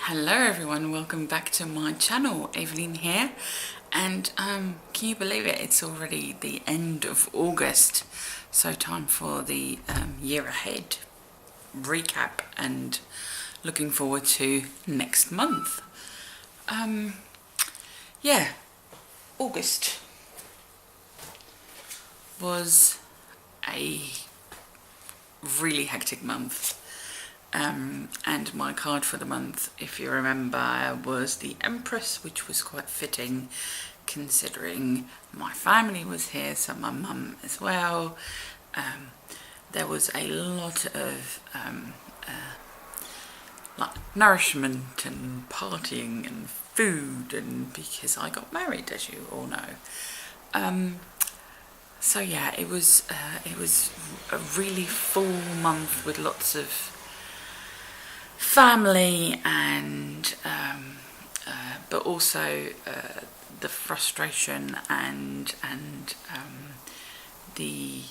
Hello everyone, welcome back to my channel. Evelyn here, and can you believe it, it's already the end of August, so time for the year ahead recap and looking forward to next month. Yeah, August was a really hectic month. And my card for the month, if you remember, was the Empress, which was quite fitting considering my family was here, so my mum as well. There was a lot of like nourishment and partying and food, and because I got married, as you all know. So yeah, it was a really full month with lots of family and but also the frustration and the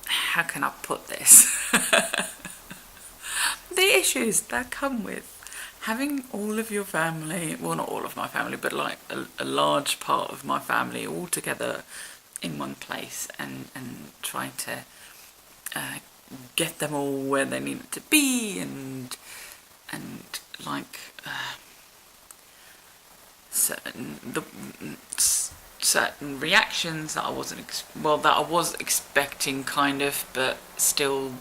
how can I put this the issues that come with having all of your family, well, not all of my family, but like a large part of my family all together in one place, and trying to get them all where they needed to be, and like certain reactions that I wasn't that I was expecting, kind of, but still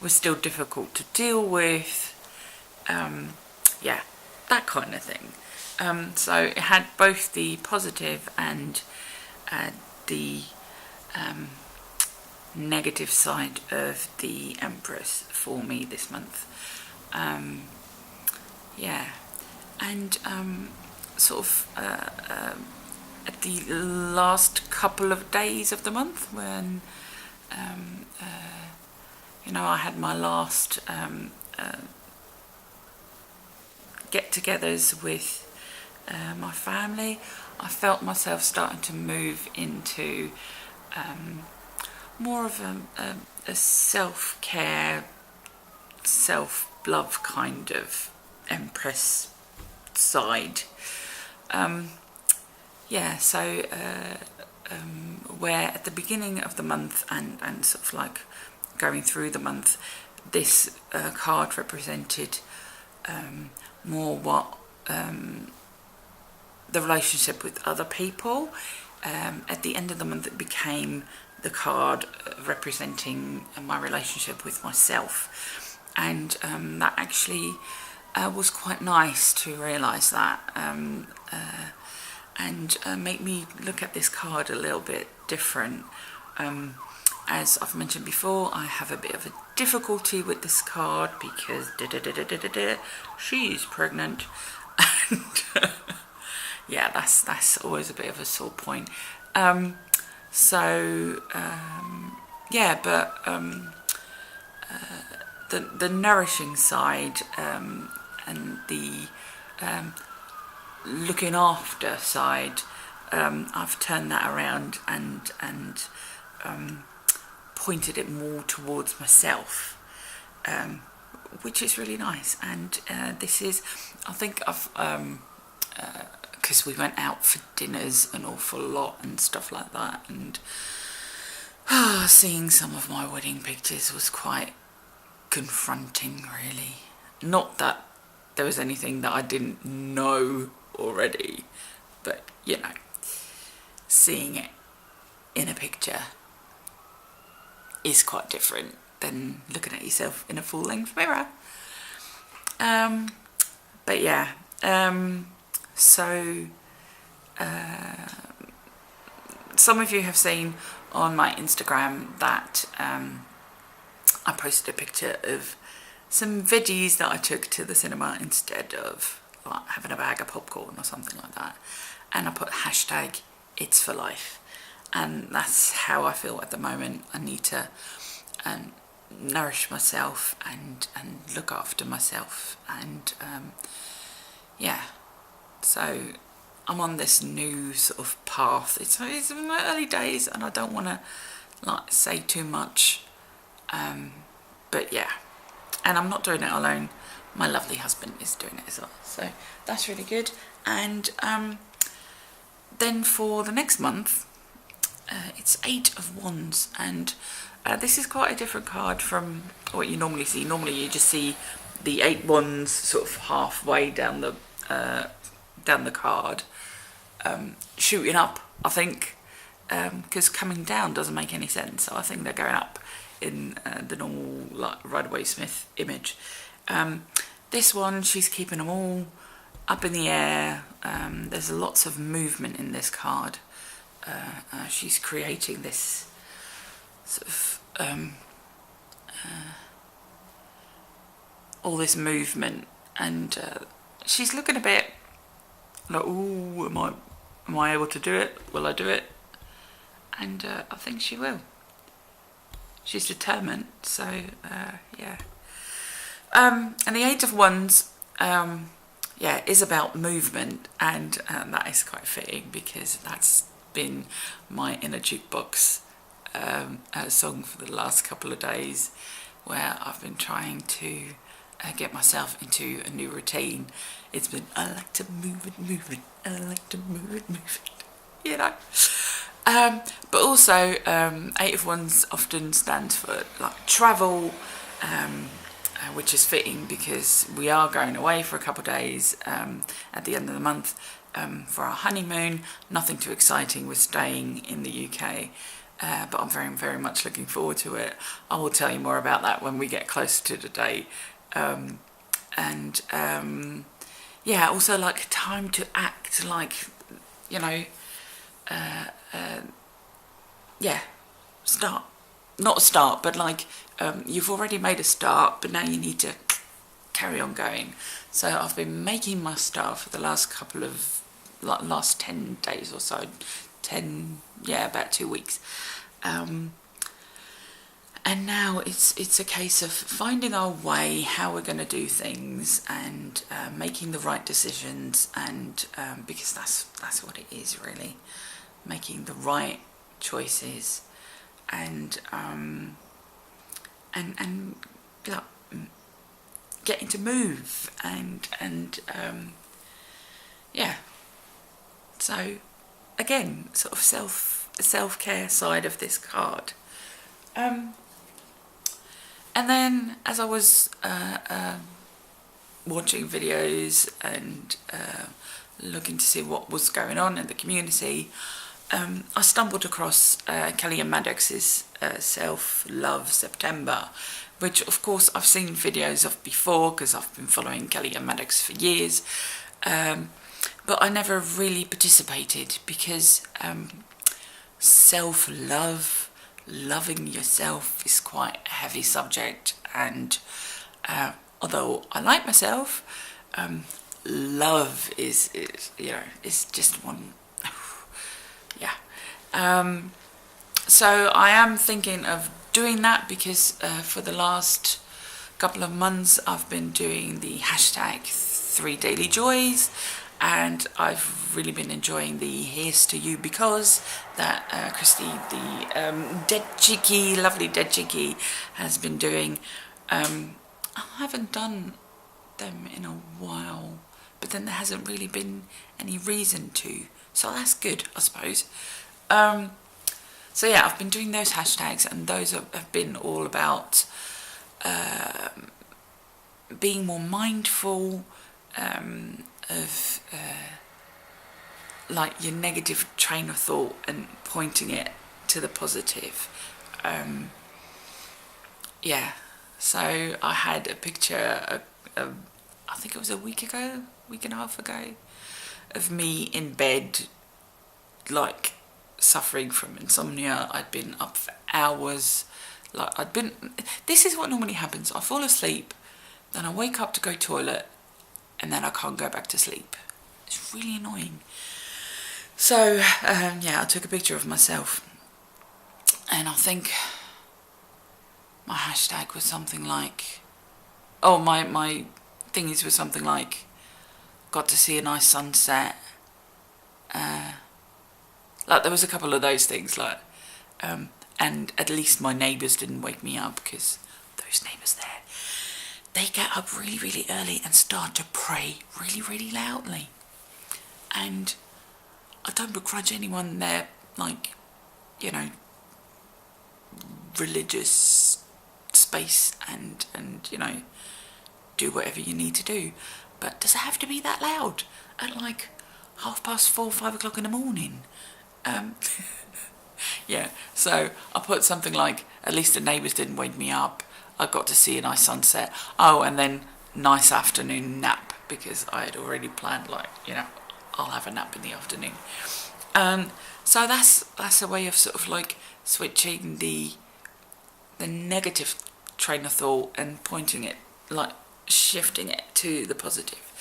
was still difficult to deal with. Yeah, that kind of thing. So it had both the positive and the negative side of the Empress for me this month. Yeah, and sort of at the last couple of days of the month, when you know, I had my last get-togethers with my family, I felt myself starting to move into more of a self-care, self-love kind of Empress side. Yeah, so where at the beginning of the month and sort of like going through the month, this card represented more what the relationship with other people. At the end of the month, it became the card representing my relationship with myself, and that actually was quite nice to realise that, and make me look at this card a little bit different. As I've mentioned before, I have a bit of a difficulty with this card because she's pregnant, and yeah, that's always a bit of a sore point. Yeah, but the nourishing side and the looking after side, I've turned that around and pointed it more towards myself, which is really nice. And this is, I think I've because we went out for dinners an awful lot and stuff like that, and seeing some of my wedding pictures was quite confronting, really. Not that there was anything that I didn't know already, but you know, seeing it in a picture is quite different than looking at yourself in a full-length mirror. But yeah, so some of you have seen on my Instagram that I posted a picture of some veggies that I took to the cinema instead of like having a bag of popcorn or something like that, and I put hashtag it's for life, and that's how I feel at the moment. I need to nourish myself and look after myself, and yeah, so I'm on this new sort of path. It's in my early days, and I don't want to like say too much but yeah, and I'm not doing it alone. My lovely husband is doing it as well, so that's really good. And then for the next month, it's 8 of Wands, and this is quite a different card from what you normally see. Normally you just see the 8 Wands sort of halfway down the card, shooting up, I think, because coming down doesn't make any sense. So I think they're going up in the normal like Rider-Waite-Smith image. This one, she's keeping them all up in the air. There's lots of movement in this card. She's creating this sort of all this movement, and she's looking a bit like, ooh, am I able to do it? Will I do it? And I think she will. She's determined, so yeah. And the 8 of Wands, yeah, is about movement, and that is quite fitting because that's been my inner jukebox song for the last couple of days, where I've been trying to get myself into a new routine. It's been, I like to move it, I like to move it, you know. But also, 8 of Wands often stands for like travel, which is fitting because we are going away for a couple of days at the end of the month for our honeymoon. Nothing too exciting with staying in the UK, but I'm very, very much looking forward to it. I will tell you more about that when we get closer to the date. Yeah, also like time to act, like, you know, yeah, not start, but like you've already made a start, but now you need to carry on going. So I've been making my start for the last couple of, like, last 10 days or so, about 2 weeks. And now it's a case of finding our way, how we're going to do things, and making the right decisions, and because that's what it is really, making the right choices, and like, getting to move, and yeah. So again, sort of self-care side of this card. And then as I was watching videos and looking to see what was going on in the community, I stumbled across Kelly-Ann Maddox's SelfLoveSeptember, which of course I've seen videos of before because I've been following Kelly-Ann Maddox for years, but I never really participated because self-love, loving yourself, is quite a heavy subject, and although I like myself, love is you know, is just one. Yeah. So I am thinking of doing that because for the last couple of months I've been doing the hashtag 3 Daily Joys, and I've really been enjoying the Here's to You Because that Christy, the lovely Dead Cheeky, has been doing. I haven't done them in a while, but then there hasn't really been any reason to, so that's good, I suppose. So yeah, I've been doing those hashtags, and those have been all about being more mindful of like your negative train of thought and pointing it to the positive. Yeah, so I had a picture, I think it was a week and a half ago, of me in bed, like suffering from insomnia. I'd been up for hours, like this is what normally happens. I fall asleep, then I wake up to go toilet, and then I can't go back to sleep. It's really annoying. So yeah, I took a picture of myself, and I think my hashtag was something like, oh, my thingies were something like, got to see a nice sunset. Like there was a couple of those things, like, and at least my neighbours didn't wake me up, because whose neighbours there, they get up really, really early and start to pray really, really loudly. And I don't begrudge anyone their, like, you know, religious space and you know, do whatever you need to do. But does it have to be that loud at like 4:30, 5 o'clock in the morning? Yeah, so I put something like, at least the neighbours didn't wake me up. I got to see a nice sunset. Oh, and then nice afternoon nap, because I had already planned, like, you know, I'll have a nap in the afternoon. So that's a way of sort of like switching the negative train of thought and pointing it, like shifting it to the positive.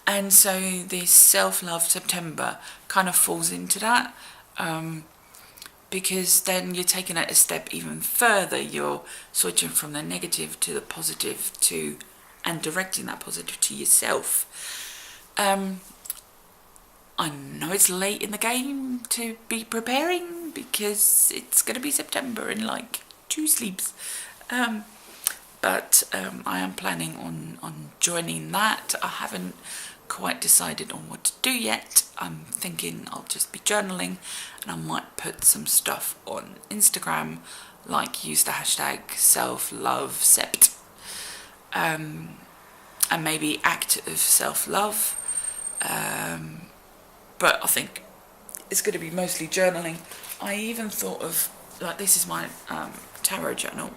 And so this Self-Love September kind of falls into that, because then you're taking it a step even further. You're switching from the negative to the positive, and directing that positive to yourself. I know it's late in the game to be preparing, because it's going to be September in like 2 sleeps. But I am planning on joining that. I haven't quite decided on what to do yet. I'm thinking I'll just be journaling, and I might put some stuff on Instagram, like use the hashtag SelfLoveSept, and maybe act of self-love. But I think it's going to be mostly journaling. I even thought of, like, this is my tarot journal,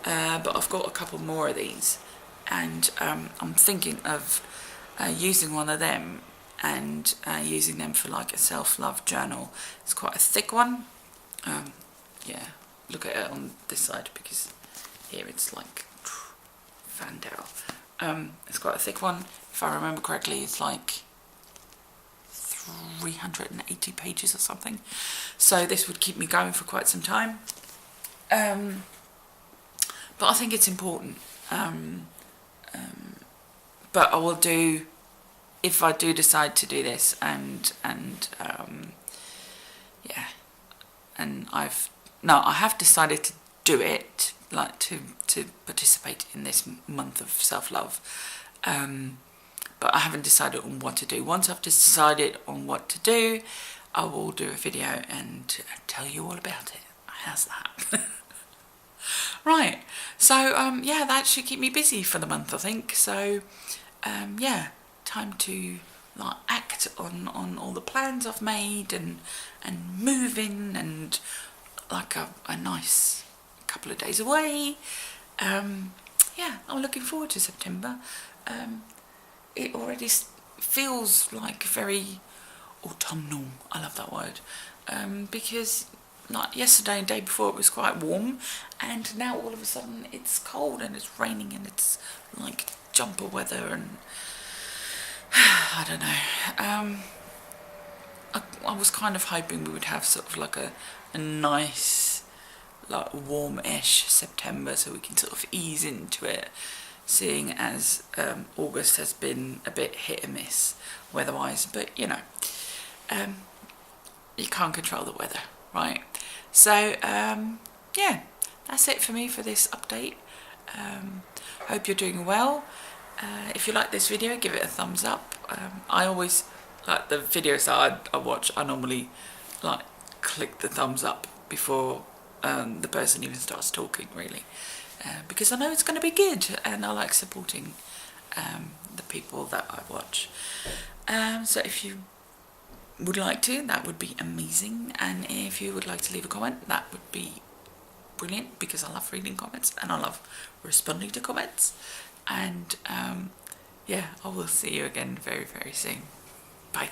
but I've got a couple more of these, and I'm thinking of using one of them and using them for like a self-love journal. It's quite a thick one. Yeah, look at it on this side, because here it's like fanned out. It's quite a thick one. If I remember correctly, it's like 380 pages or something. So this would keep me going for quite some time. But I think it's important. But I will do, if I do decide to do this, and yeah, and I have decided to do it, like to participate in this month of self-love. But I haven't decided on what to do. Once I've decided on what to do, I will do a video and tell you all about it. How's that? Right, so yeah, that should keep me busy for the month, I think. So yeah, time to like act on all the plans I've made, and move in, and like a nice couple of days away. Yeah, I'm looking forward to September. It already feels like very autumnal. I love that word, because like yesterday and the day before it was quite warm, and now all of a sudden it's cold and it's raining and it's like jumper weather, and I don't know. I was kind of hoping we would have sort of like a nice, like warm-ish September, so we can sort of ease into it, seeing as August has been a bit hit and miss weather-wise. But you know, you can't control the weather, right? So yeah, that's it for me for this update. Hope you're doing well. If you like this video, give it a thumbs up. I always, like the videos that I watch, I normally like click the thumbs up before the person even starts talking, really, because I know it's going to be good, and I like supporting the people that I watch. So if you would like to, that would be amazing, and if you would like to leave a comment, that would be brilliant, because I love reading comments and I love responding to comments. And yeah, I will see you again very, very soon. Bye.